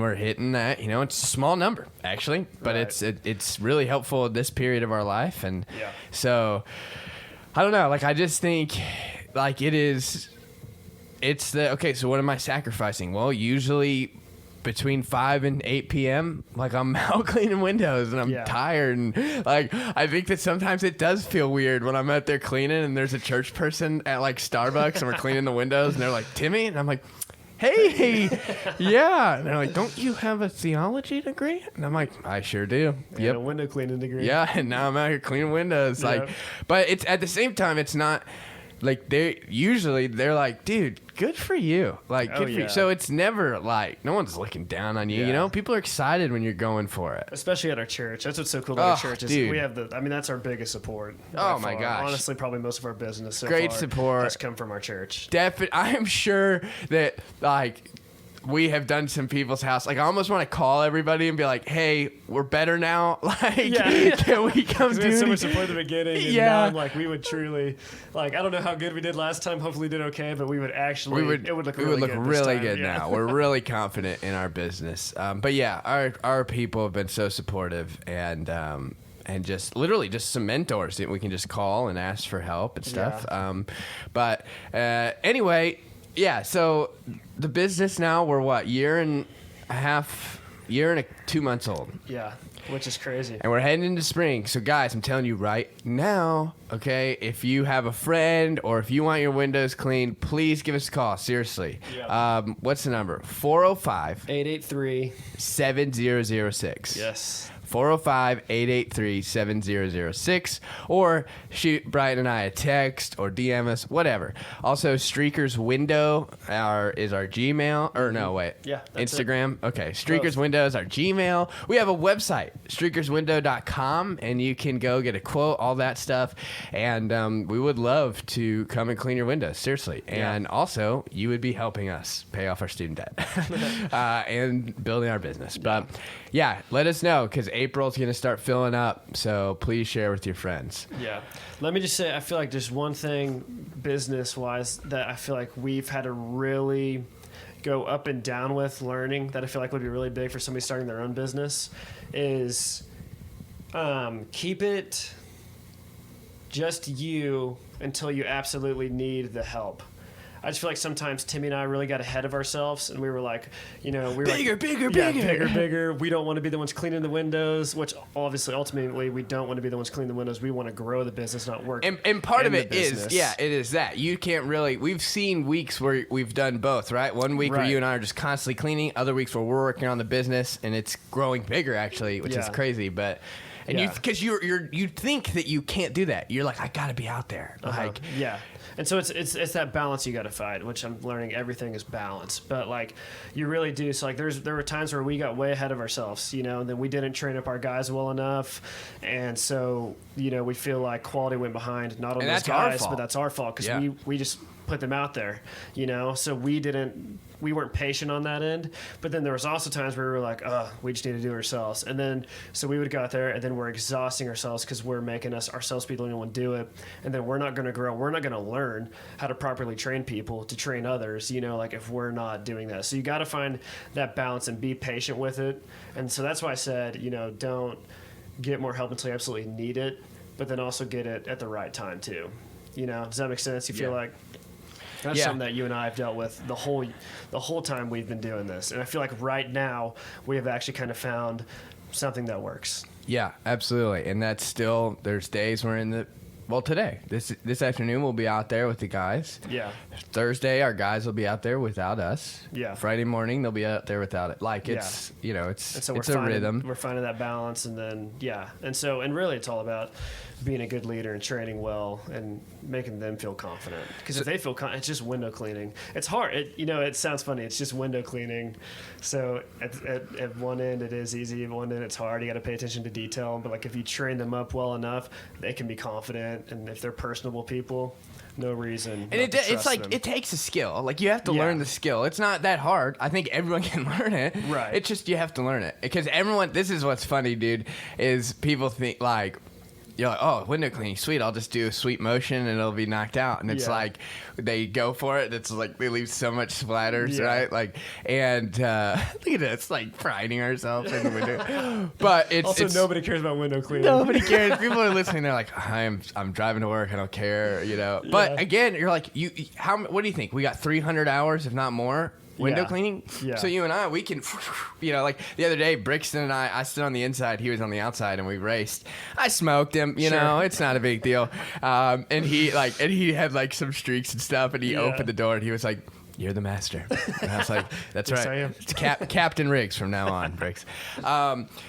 we're hitting that. It's a small number actually, but Right. it's really helpful at this period of our life. And Yeah. so I don't know, like I just think like so what am I sacrificing? Well, usually between 5 and 8 p.m., like I'm out cleaning windows and I'm tired. And like, I think that sometimes it does feel weird when I'm out there cleaning and there's a church person at like Starbucks and we're cleaning the windows and they're like, Timmy? And I'm like, hey, yeah. And they're like, don't you have a theology degree? And I'm like, I sure do. And a window cleaning degree. Yeah, and now I'm out here cleaning windows. Like, but it's at the same time, it's not like they're like, dude, good for you. Like, good for you. So it's never like no one's looking down on you. People are excited when you're going for it. Especially at our church. That's what's so cool about our church is dude. we have that's our biggest support. Oh, by my far. gosh. Honestly, probably most of our business so Great far support. has come from our church. I'm sure that like we have done some people's house. Like, I almost want to call everybody and be like, hey, we're better now. Like, can we come do We had so it? much support at the beginning. And now I'm like, we would truly, like, I don't know how good we did last time. Hopefully we did okay, but we would actually, it would look really good. really this time. good now. We're really confident in our business. But yeah, our people have been so supportive and just literally just some mentors that we can just call and ask for help and stuff. But anyway, yeah, so the business now, we're year and 2 months old. Yeah, which is crazy. And we're heading into spring. So guys, I'm telling you right now, okay, if you have a friend or if you want your windows cleaned, please give us a call. Seriously. Yeah. What's the number? 405 883 7006. Yes. 405-883-7006, or shoot Bryton and I a text or DM us, whatever. Also, Streakers Window is our Gmail, or no, wait. Yeah, that's Instagram. Okay, Streakers Window is our Gmail. We have a website, streakerswindow.com, and you can go get a quote, all that stuff, and we would love to come and clean your windows, seriously. And also, you would be helping us pay off our student debt and building our business. But yeah, let us know, because April's going to start filling up, so please share with your friends. Yeah. Let me just say, I feel like just one thing business-wise that I feel like we've had to really go up and down with learning that I feel like would be really big for somebody starting their own business is keep it just you until you absolutely need the help. I just feel like sometimes Timmy and I really got ahead of ourselves, and we were like, Bigger. bigger. We don't want to be the ones cleaning the windows, which obviously, ultimately, we don't want to be the ones cleaning the windows. We want to grow the business, not work. And part of it business. it is that. You can't really, we've seen weeks where we've done both, right? One week where you and I are just constantly cleaning, other weeks where we're working on the business, and it's growing bigger, actually, which is crazy, but... And because you think that you can't do that. You're like, I gotta be out there. Like, and so it's that balance you got to find, which I'm learning. Everything is balance, but like you really do. So like there were times where we got way ahead of ourselves, and then we didn't train up our guys well enough, and so we feel like quality went behind. Not on those guys, but that's our fault because we just put them out there, so we weren't patient on that end. But then there was also times where we were like, we just need to do it ourselves. And then, so we would go out there and then we're exhausting ourselves because we're making ourselves be the only one do it. And then we're not going to grow. We're not going to learn how to properly train people to train others, like if we're not doing that. So you got to find that balance and be patient with it. And so that's why I said, don't get more help until you absolutely need it, but then also get it at the right time too. Does that make sense? You feel like... That's something that you and I have dealt with the whole time we've been doing this. And I feel like right now we have actually kind of found something that works. Yeah, absolutely. And that's still, there's days we're in the, well, today, this afternoon, we'll be out there with the guys. Yeah. Thursday, our guys will be out there without us. Yeah. Friday morning, they'll be out there without it. Like, it's, you know, it's a rhythm. We're finding that balance, and then, and really it's all about being a good leader and training well and making them feel confident. Because if they feel it's just window cleaning. It's hard. It sounds funny. It's just window cleaning. So at one end it is easy. At one end it's hard. You got to pay attention to detail. But like if you train them up well enough, they can be confident. And if they're personable people, no reason. And it's like them. It takes a skill. Like you have to learn the skill. It's not that hard. I think everyone can learn it. Right. It's just you have to learn it because everyone. This is what's funny, dude. Is people think like. You're like, oh, window cleaning, sweet. I'll just do a sweet motion and it'll be knocked out. And it's like they go for it. It's like they leave so much splatters, right? Like, and look at this, like frightening ourselves in the window. But it's nobody cares about window cleaning. Nobody cares. People are listening. They're like, I'm driving to work. I don't care, you know. But again, you're like, what do you think? We got 300 hours, if not more. Window cleaning? Yeah. So you and I, we can, you know, like the other day, Brixton and I stood on the inside, he was on the outside, and we raced. I smoked him, you know, it's not a big deal. And he had like some streaks and stuff, and he opened the door, and he was like, you're the master. And I was like, that's yes, right. I am. It's Captain Riggs from now on, Briggs.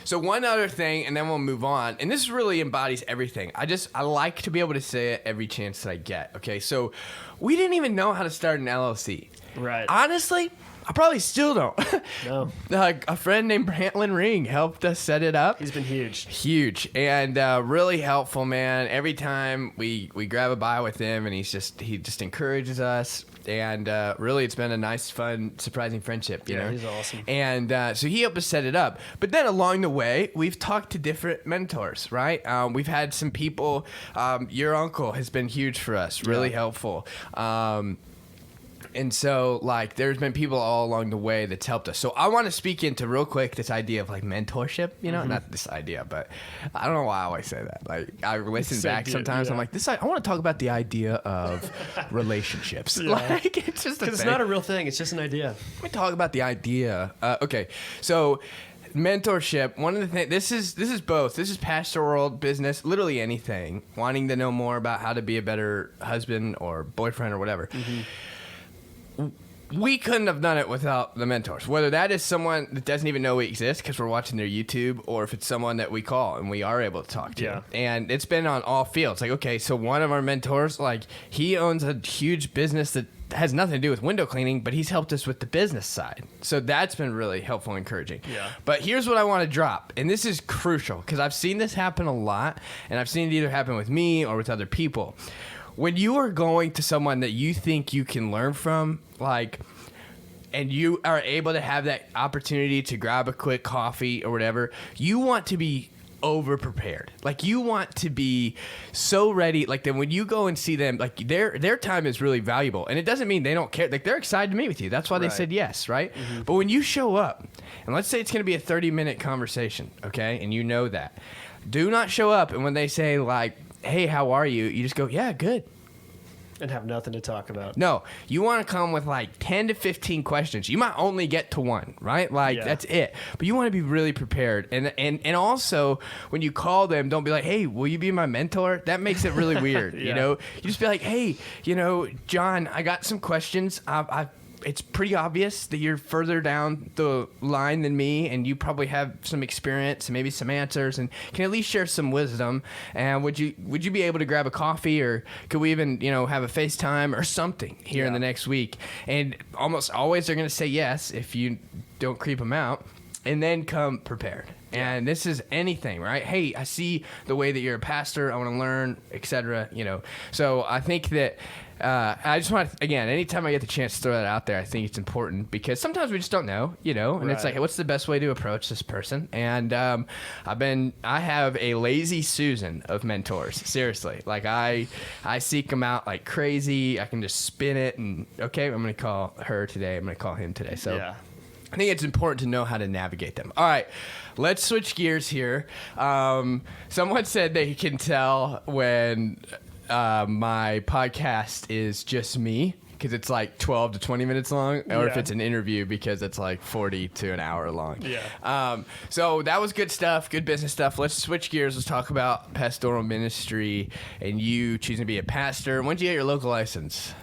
So one other thing, and then we'll move on. And this really embodies everything. I like to be able to say it every chance that I get. Okay, so we didn't even know how to start an LLC. Right. Honestly, I probably still don't. No. A friend named Brantlin Ring helped us set it up. He's been huge. Huge. And really helpful, man. Every time we grab a bite with him, and he just encourages us. And really, it's been a nice, fun, surprising friendship, you know? He's awesome. And so he helped us set it up. But then along the way, we've talked to different mentors, right? We've had some people. Your uncle has been huge for us, really helpful. And so, like, there's been people all along the way that's helped us. So I want to speak into real quick this idea of, like, mentorship, you know? Not this idea, but I don't know why I always say that. Like, I listen back sometimes. I'm like, I want to talk about the idea of relationships. Like, it's just a thing. Because it's not a real thing. It's just an idea. Let me talk about the idea. Okay, so mentorship, one of the things, this is both. This is pastoral, business, literally anything. Wanting to know more about how to be a better husband or boyfriend or whatever. We couldn't have done it without the mentors, whether that is someone that doesn't even know we exist because we're watching their YouTube, or if it's someone that we call and we are able to talk to. Yeah. And it's been on all fields. Like, okay, so one of our mentors, like, he owns a huge business that has nothing to do with window cleaning, but he's helped us with the business side. So that's been really helpful and encouraging. Yeah. But here's what I want to drop, and this is crucial because I've seen this happen a lot, and I've seen it either happen with me or with other people. When you are going to someone that you think you can learn from, like, and you are able to have that opportunity to grab a quick coffee or whatever, you want to be over prepared. Like, you want to be so ready. Like, then when you go and see them, like, their time is really valuable, and it doesn't mean they don't care. Like, they're excited to meet with you. That's why they said yes, right? But when you show up, and let's say it's going to be a 30-minute conversation, okay, and you know that, do not show up, and when they say, like, hey, how are you? You just go, yeah, good. And have nothing to talk about. No, you want to come with like 10 to 15 questions. You might only get to one, right? Like, that's it. But you want to be really prepared. And also, when you call them, don't be like, hey, will you be my mentor? That makes it really weird, you know? You just be like, hey, you know, John, I got some questions. It's pretty obvious that you're further down the line than me, and you probably have some experience and maybe some answers, and can at least share some wisdom. And would you be able to grab a coffee, or could we even, you know, have a FaceTime or something here in the next week? And almost always they're going to say yes if you don't creep them out, and then come prepared. And this is anything, right? Hey, I see the way that you're a pastor. I want to learn, etc. You know, so I think that. I just want to, again, anytime I get the chance to throw that out there, I think it's important because sometimes we just don't know, you know, and it's like, what's the best way to approach this person? And I have a lazy Susan of mentors, seriously. Like, I seek them out like crazy. I can just spin it and, okay, I'm going to call her today. I'm going to call him today. So I think it's important to know how to navigate them. All right, let's switch gears here. Someone said they can tell when... my podcast is just me because it's like 12 to 20 minutes long, or if Yeah. it's an interview because it's like 40 to an hour long. Yeah. So that was good stuff, good business stuff. Let's switch gears. Let's talk about pastoral ministry and you choosing to be a pastor. When did you get your local license?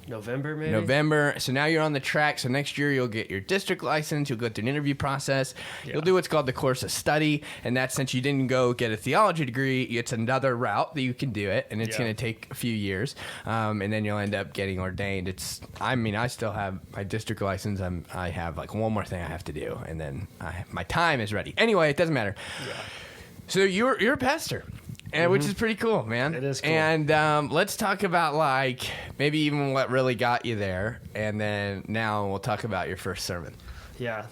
November, maybe? November. So now you're on the track. So next year you'll get your district license. You'll go through an interview process. Yeah. You'll do what's called the course of study. And that's since you didn't go get a theology degree, it's another route that you can do it. And it's Yeah. going to take a few years. And then you'll end up getting ordained. I still have my district license. I have like one more thing I have to do. And then my time is ready. Anyway, it doesn't matter. Yeah. So you're a pastor. And which is pretty cool, man. It is cool. And let's talk about like maybe even what really got you there, and then now we'll talk about your first sermon. Yeah.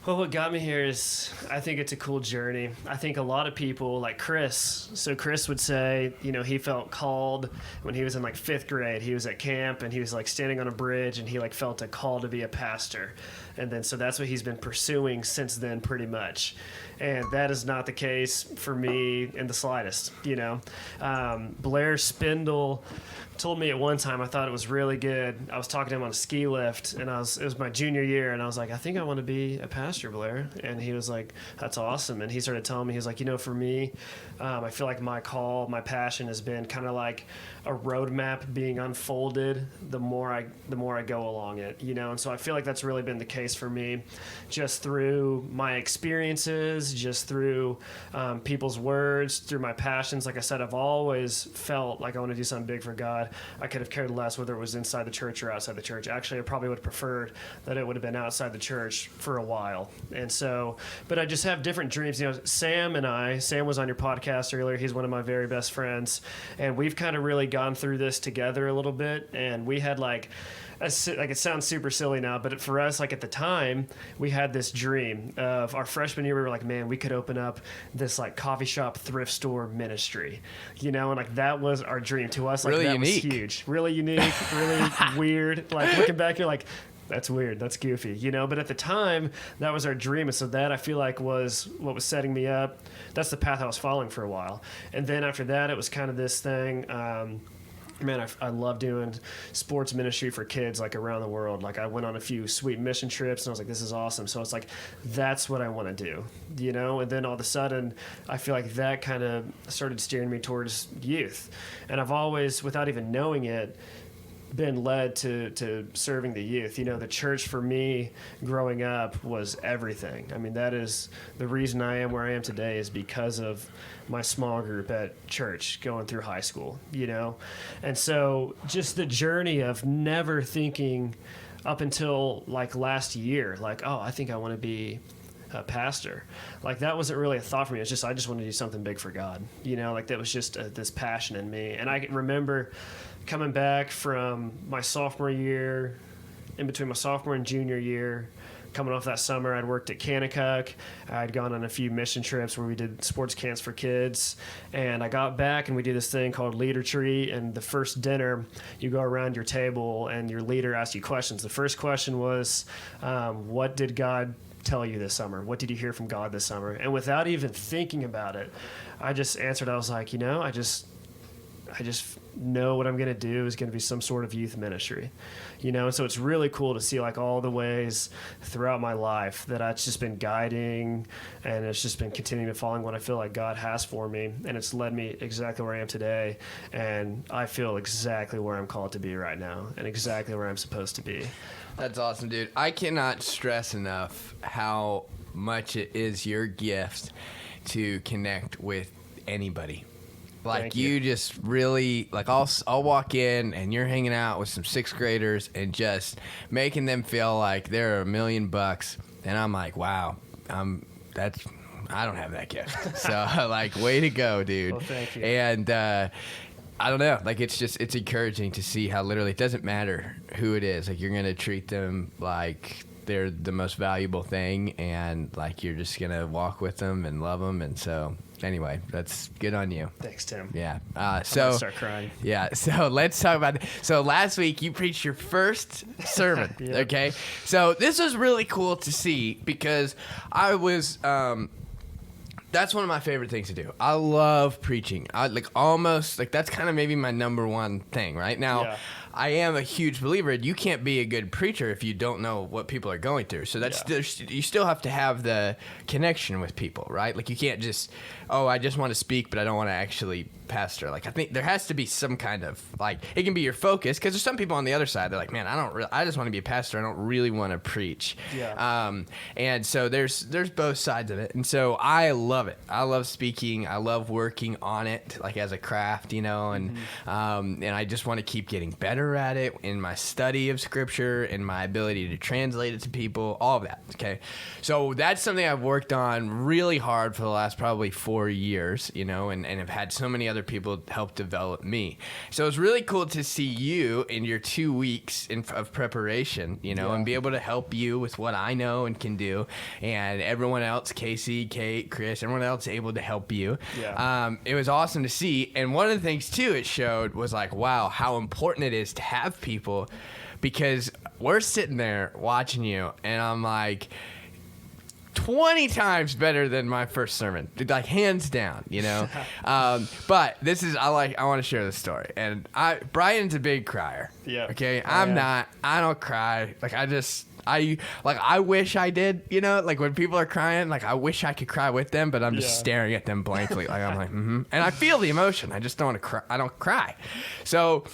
Well, what got me here is I think it's a cool journey. I think a lot of people, like Chris, so Chris would say, he felt called when he was in like 5th grade. He was at camp and he was like standing on a bridge and he like felt a call to be a pastor. And then so that's what he's been pursuing since then pretty much. And that is not the case for me in the slightest, Blair Spindle told me at one time, I thought it was really good. I was talking to him on a ski lift, and it was my junior year, and I was like, I think I want to be a pastor, Blair. And he was like, that's awesome. And he started telling me, he was like, for me, I feel like my call, my passion has been kind of like a roadmap being unfolded the more I go along it, And so I feel like that's really been the case for me, just through my experiences, just through people's words, through my passions. Like I said, I've always felt like I want to do something big for God. I could have cared less whether it was inside the church or outside the church. Actually, I probably would have preferred that it would have been outside the church for a while. And so, but I just have different dreams. Sam was on your podcast earlier. He's one of my very best friends. And we've kind of really gone through this together a little bit. And we had like it sounds super silly now, but for us, like at the time, we had this dream of our freshman year. We were like, man, we could open up this like coffee shop, thrift store ministry, and like that was our dream to us. Like Really that unique. was huge, really unique, really weird. Like looking back, you're like, that's weird, that's goofy, But at the time, that was our dream, and so that I feel like was what was setting me up. That's the path I was following for a while, and then after that, it was kind of this thing. Man, I love doing sports ministry for kids like around the world. Like I went on a few sweet mission trips and I was like, this is awesome. So it's like, that's what I want to do, And then all of a sudden I feel like that kind of started steering me towards youth. And I've always, without even knowing it, been led to serving the youth. The church for me growing up was everything. I mean, that is the reason I am where I am today is because of my small group at church going through high school, And so just the journey of never thinking up until like last year, like, oh, I think I want to be a pastor. Like that wasn't really a thought for me. It's just, I just wanted to do something big for God, like that was just this passion in me. And I remember coming back from my sophomore year, in between my sophomore and junior year, coming off that summer, I'd worked at Kanakuk. I'd gone on a few mission trips where we did sports camps for kids. And I got back and we do this thing called Leader Tree. And the first dinner, you go around your table and your leader asks you questions. The first question was, what did God tell you this summer? What did you hear from God this summer? And without even thinking about it, I just answered. I was like, I just know what I'm going to do is going to be some sort of youth ministry, and so it's really cool to see like all the ways throughout my life that I've just been guiding and it's just been continuing to following what I feel like God has for me. And it's led me exactly where I am today. And I feel exactly where I'm called to be right now and exactly where I'm supposed to be. That's awesome, dude. I cannot stress enough how much it is your gift to connect with anybody. Like you just really like I'll walk in and you're hanging out with some 6th graders and just making them feel like they're $1 million, and I'm like, wow, I don't have that gift. So like, way to go, dude. Well, thank you. And I don't know, like it's encouraging to see how literally it doesn't matter who it is. Like you're gonna treat them like they're the most valuable thing, and like you're just gonna walk with them and love them. And so anyway, that's good on you. Thanks, Tim. Yeah. I'm gonna start crying. Yeah. So let's talk about. So last week you preached your first sermon. Yeah. Okay. So this was really cool to see because I was That's one of my favorite things to do. I love preaching. I almost that's kind of maybe my number one thing right now. Yeah. I am a huge believer. You can't be a good preacher if you don't know what people are going through. So that's you still have to have the connection with people, right? Like you can't just, I just want to speak, but I don't want to actually pastor. Like I think there has to be some kind of it can be your focus, because there's some people on the other side. They're like, man, I just want to be a pastor. I don't really want to preach. Yeah. And so there's both sides of it. And so I love it. I love speaking. I love working on it as a craft, and and I just want to keep getting better at it in my study of scripture and my ability to translate it to people, all of that. Okay. So that's something I've worked on really hard for the last probably 4 years, and have had so many other people help develop me. So it's really cool to see you in your 2 weeks of preparation, and be able to help you with what I know and can do. And everyone else, Casey, Kate, Chris, everyone else able to help you. Yeah. It was awesome to see. And one of the things too it showed was wow, how important it is to have people, because we're sitting there watching you and I'm 20 times better than my first sermon, hands down, but this is, I want to share this story. And Bryton's a big crier. Yeah. Okay. I'm not, I don't cry. I wish I did, when people are crying, I wish I could cry with them, but I'm just staring at them blankly. I'm mm-hmm. And I feel the emotion. I just don't want to cry. I don't cry. So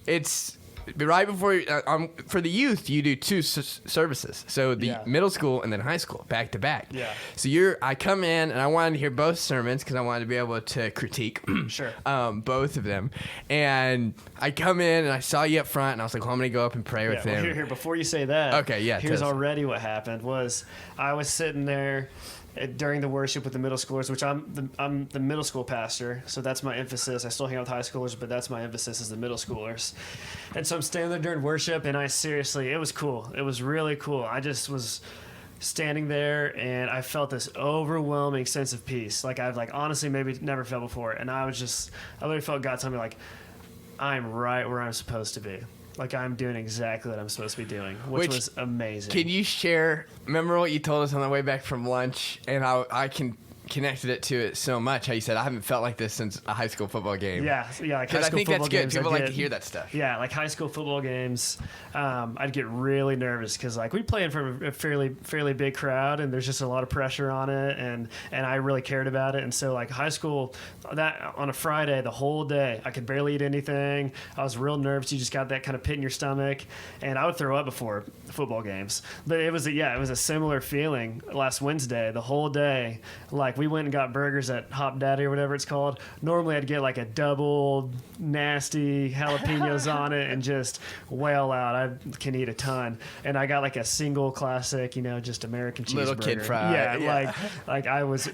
it's right before, for the youth, you do 2 services. So the middle school and then high school, back to back. Yeah. So I come in and I wanted to hear both sermons because I wanted to be able to critique Sure. both of them. And I come in and I saw you up front and I was like, well, I'm going to go up and pray with him. Here, before you say that. Okay, yeah. Here's already what happened was I was sitting there during the worship with the middle schoolers, which I'm the middle school pastor, so that's my emphasis. I still hang out with high schoolers, but that's my emphasis is the middle schoolers. And so I'm standing there during worship, and it was cool. It was really cool. I just was standing there, and I felt this overwhelming sense of peace, I've honestly maybe never felt before. And I literally felt God tell me I'm right where I'm supposed to be. I'm doing exactly what I'm supposed to be doing, which was amazing. Can you share, remember what you told us on the way back from lunch? And I connected it to it so much, how you said, I haven't felt like this since a high school football game. Yeah, high school I think football that's good. games. People like to hear that stuff. Yeah, high school football games, I'd get really nervous because we play in front of a fairly big crowd, and there's just a lot of pressure on it, and I really cared about it. And so high school, that on a Friday, the whole day, I could barely eat anything. I was real nervous. You just got that kind of pit in your stomach, and I would throw up before football games. But it was a similar feeling last Wednesday. The whole day, we went and got burgers at Hop Daddy or whatever it's called. Normally I'd get a double nasty jalapenos on it and just wail out. I can eat a ton. And I got a single classic, just American cheeseburger. Little kid fry. Yeah.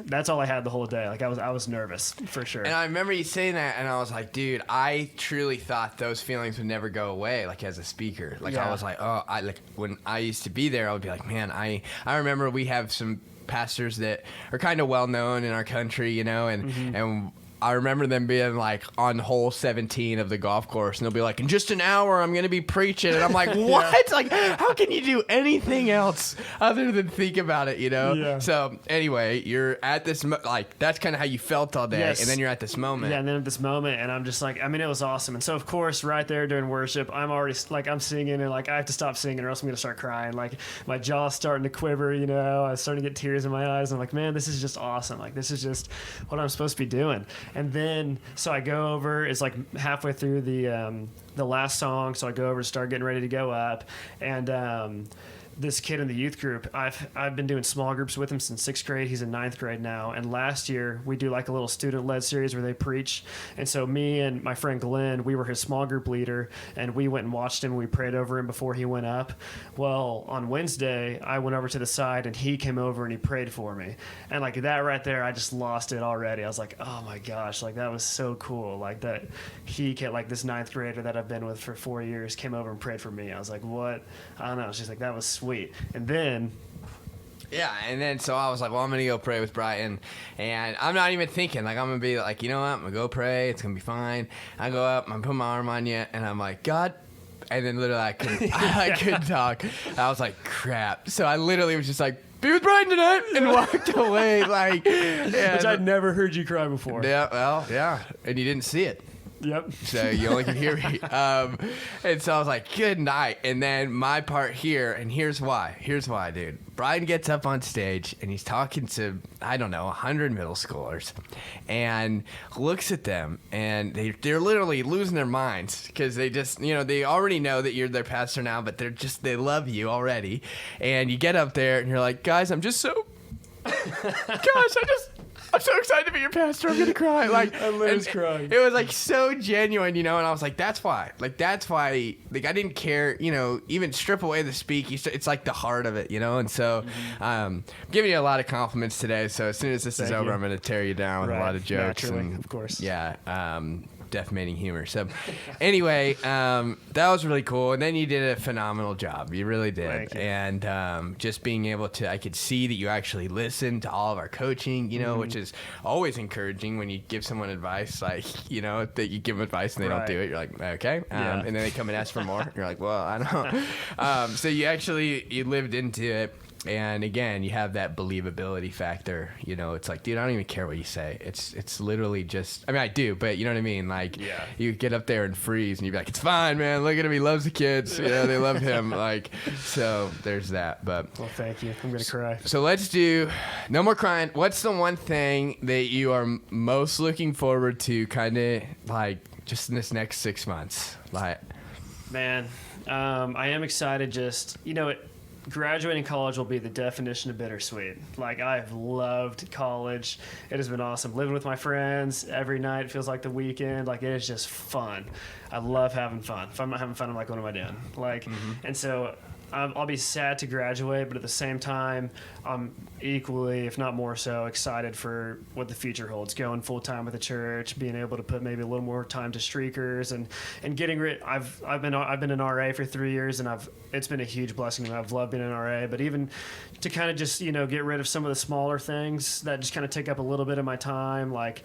That's all I had the whole day. I was nervous for sure. And I remember you saying that, and I was like, dude, I truly thought those feelings would never go away, as a speaker. I was when I used to be there, I would be like, man, I remember we have some pastors that are kind of well known in our country, and I remember them being on hole 17 of the golf course, and they'll be in just an hour I'm going to be preaching, and I'm like, what? How can you do anything else other than think about it, Yeah. So anyway, you're at this that's kind of how you felt all day. Yes. And then you're at this moment. Yeah, and then at this moment, and I'm just it was awesome. And so of course right there during worship, I'm already I'm singing, and I have to stop singing or else I'm going to start crying. My jaw's starting to quiver, I was starting to get tears in my eyes. I'm like, man, this is just awesome. This is just what I'm supposed to be doing. And then, so I go over, it's halfway through the last song, so I go over to start getting ready to go up, and this kid in the youth group, I've been doing small groups with him since 6th grade. He's in 9th grade now, and last year we do a little student-led series where they preach, and so me and my friend Glenn, we were his small group leader, and we went and watched him. We prayed over him before he went up. Well, on Wednesday, I went over to the side, and he came over and he prayed for me, and that right there, I just lost it already. I was like, oh my gosh, that was so cool, that he came, this 9th grader that I've been with for 4 years came over and prayed for me. I was like, what? I don't know. She's like, that was sweet. And then so I was like, well, I'm gonna go pray with Bryton, and I'm not even thinking I'm gonna be you know what, I'm gonna go pray, it's gonna be fine. I go up, I'm putting my arm on you, and I'm like, God, And then literally I couldn't talk. I was like, crap. So I literally was just like, be with Bryton tonight, and walked away. Like, Which I'd never heard you cry before. Yeah, well, yeah. And you didn't see it. Yep. So you only can hear me. And so I was like, good night. And then my part here, and here's why. Here's why, dude. Bryton gets up on stage, and he's talking to, I don't know, 100 middle schoolers, and looks at them, and they're literally losing their minds because they just, they already know that you're their pastor now, but they love you already. And you get up there, and you're like, guys, I'm just so, I'm so excited to be your pastor. I'm gonna cry. Like, I was crying. It was like so genuine, and I was like, that's why. Like, I didn't care, even strip away the speak. It's like the heart of it, And so, I'm giving you a lot of compliments today. So as soon as this is over, I'm gonna tear you down with a lot of jokes. Naturally, and, of course. Yeah. Defamating humor. So anyway, that was really cool. And then you did a phenomenal job. You really did. Thank you. And just being able to, I could see that you actually listened to all of our coaching, which is always encouraging when you give someone advice, like, that you give them advice and they don't do it. You're like, okay. And then they come and ask for more. You're like, well, I don't. So you lived into it. And again, you have that believability factor. It's like, dude, I don't even care what you say. It's literally just, I mean, I do, but you know what I mean? Like, you get up there and freeze, and you'd be like, it's fine, man. Look at him. He loves the kids. They love him. Like, so there's that. But well, thank you. I'm going to cry. So let's do, no more crying. What's the one thing that you are most looking forward to kind of like just in this next 6 months? Like, man, I am excited. Just, graduating college will be the definition of bittersweet. Like, I've loved college. It has been awesome. Living with my friends every night feels like the weekend. Like, it is just fun. I love having fun. If I'm not having fun, I'm like, what am I doing? Like, and so I'll be sad to graduate, but at the same time, I'm equally, if not more so, excited for what the future holds. Going full time with the church, being able to put maybe a little more time to streakers, and getting rid. I've been an RA for 3 years, and it's been a huge blessing. I've loved being an RA, but even to kind of just get rid of some of the smaller things that just kind of take up a little bit of my time, like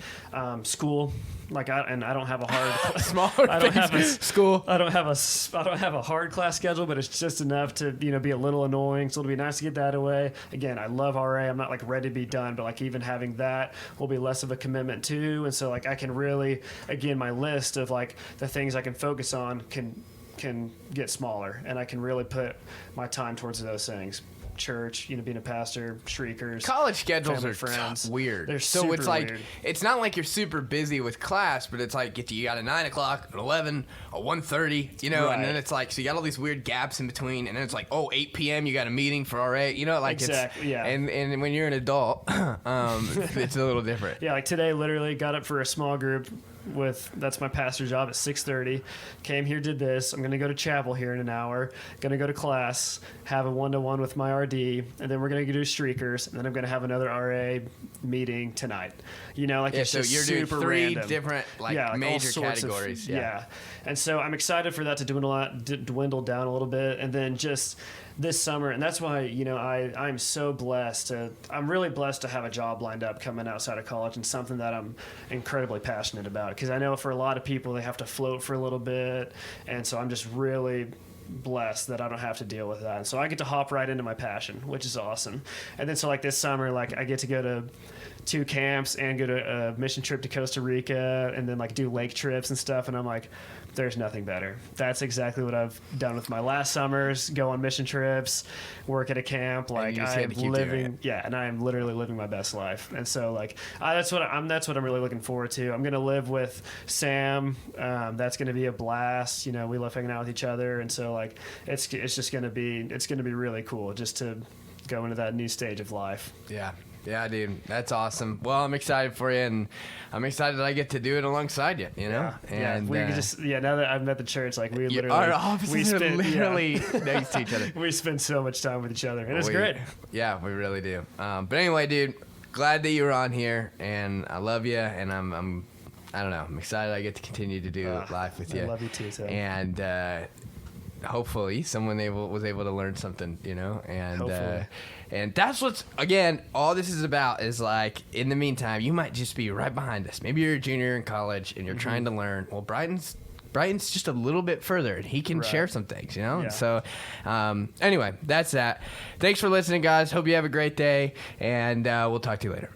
school. Like, I don't have a hard smaller. I don't have a school. I don't have a hard class schedule, but it's just enough to be a little annoying. So it'll be nice to get that away. Again, I love RA. I'm not like ready to be done, but like even having that will be less of a commitment too. And so like I can really, again, my list of like the things I can focus on can get smaller, and I can really put my time towards those things. Church, being a pastor, shriekers. College schedules family, are friends. Weird. They're so super it's like weird. It's not like you're super busy with class, but it's like you got a 9 o'clock, an 11, a 1:30, Right. and then it's like so you got all these weird gaps in between, and then it's like 8 p.m. you got a meeting for RA, like exactly, it's, and when you're an adult, it's a little different. Yeah, like today, literally got up for a small group. That's my pastor job at 6:30. Came here, did this. I'm gonna go to chapel here in an hour. Gonna go to class, have a 1-to-1 with my RD, and then we're gonna go do streakers, and then I'm gonna have another RA meeting tonight. It's so just you're super doing 3 random. different all major sorts categories. Yeah, and so I'm excited for that to dwindle down a little bit, and then just this summer, and that's why I'm so blessed I'm really blessed to have a job lined up coming outside of college, and something that I'm incredibly passionate about, because I know for a lot of people they have to float for a little bit, and so I'm just really blessed that I don't have to deal with that, and so I get to hop right into my passion, which is awesome. And then so like this summer, like I get to go to 2 camps and go to a mission trip to Costa Rica, and then like do lake trips and stuff, and I'm like, there's nothing better. That's exactly what I've done with my last summers. Go on mission trips, work at a camp. Like I'm living, and I am literally living my best life. And so like that's what I'm really looking forward to. I'm gonna live with Sam. That's gonna be a blast. We love hanging out with each other, and so like it's just gonna be really cool just to go into that new stage of life. Yeah, dude, that's awesome. Well, I'm excited for you, and I'm excited that I get to do it alongside you. And we now that I've met the church, like we literally our offices are literally next to each other. We spend so much time with each other, and it's great. Yeah, we really do. But anyway, dude, glad that you were on here, and I love you, and I don't know, I'm excited I get to continue to do life with you. I love you too, Tim. And hopefully someone was able to learn something, and that's what's, again, all this is about is like, in the meantime, you might just be right behind us. Maybe you're a junior in college and you're trying to learn. Well, Bryton's Bryton's just a little bit further, and he can Right. share some things, you know? Yeah. And so, anyway, that's that. Thanks for listening, guys. Hope you have a great day, and we'll talk to you later.